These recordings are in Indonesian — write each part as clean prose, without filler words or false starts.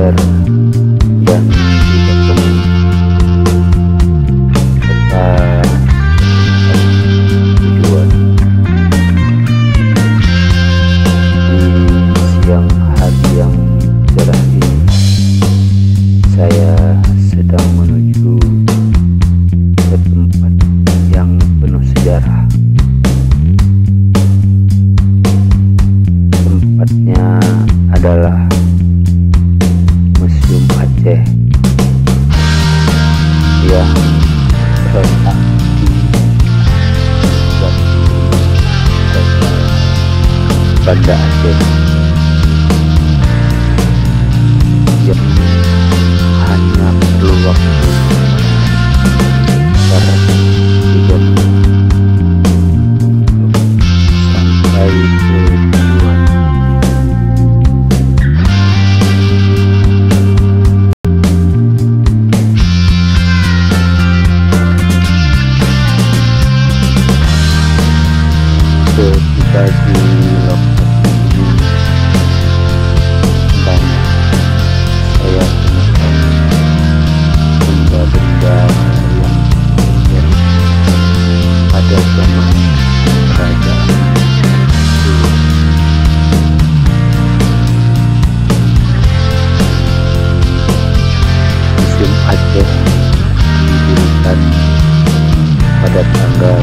belajar dan juga teman serta tujuan. Di siang hari yang cerah ini, saya sedang menuju ke tempat yang penuh sejarah. Tempatnya adalah Museum Aceh yang terletak di Banda Aceh yang hanya perlu waktu sekitar 3 menit untuk sampai ke tujuan. Ketika di lokasi ini banyak saya temukan benda-benda yang pada zaman kerajaan dulu. Museum Aceh didirikan pada tanggal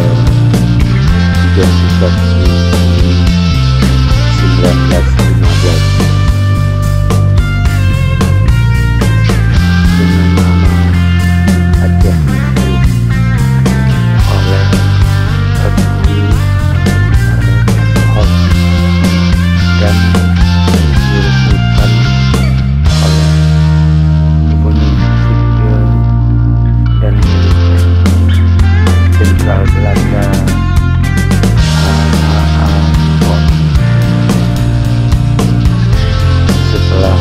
31 Juni 1915 dengan nama Aceh Museum oleh Refli Harun dan diresmikan oleh Gubernur Sipil dan Militer Jenderal Belanda setelah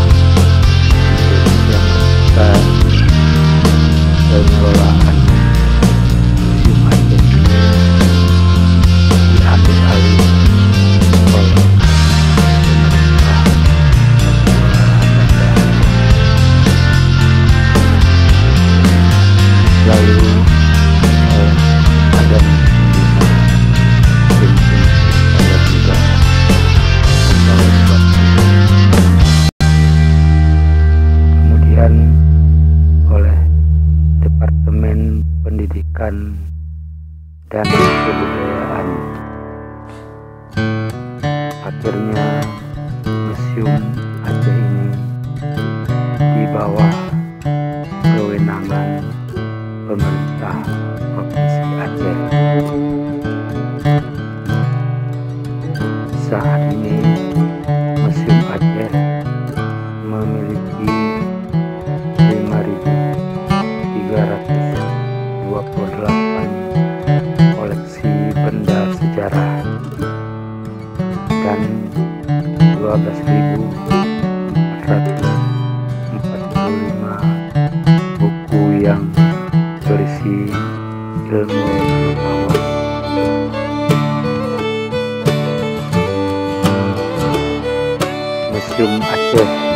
pengelolaan Museum Aceh diambil alih oleh pemerintah Belanda. Lalu ada kemudian oleh Departemen Pendidikan dan Kebudayaan. Akhirnya Museum Aceh ini di bawah kewenangan pemerintah Provinsi Aceh. Saat ini Museum Aceh memiliki 5.328 koleksi benda sejarah dan 12.445 buku yang berisi ilmu pengetahuan. Museum Aceh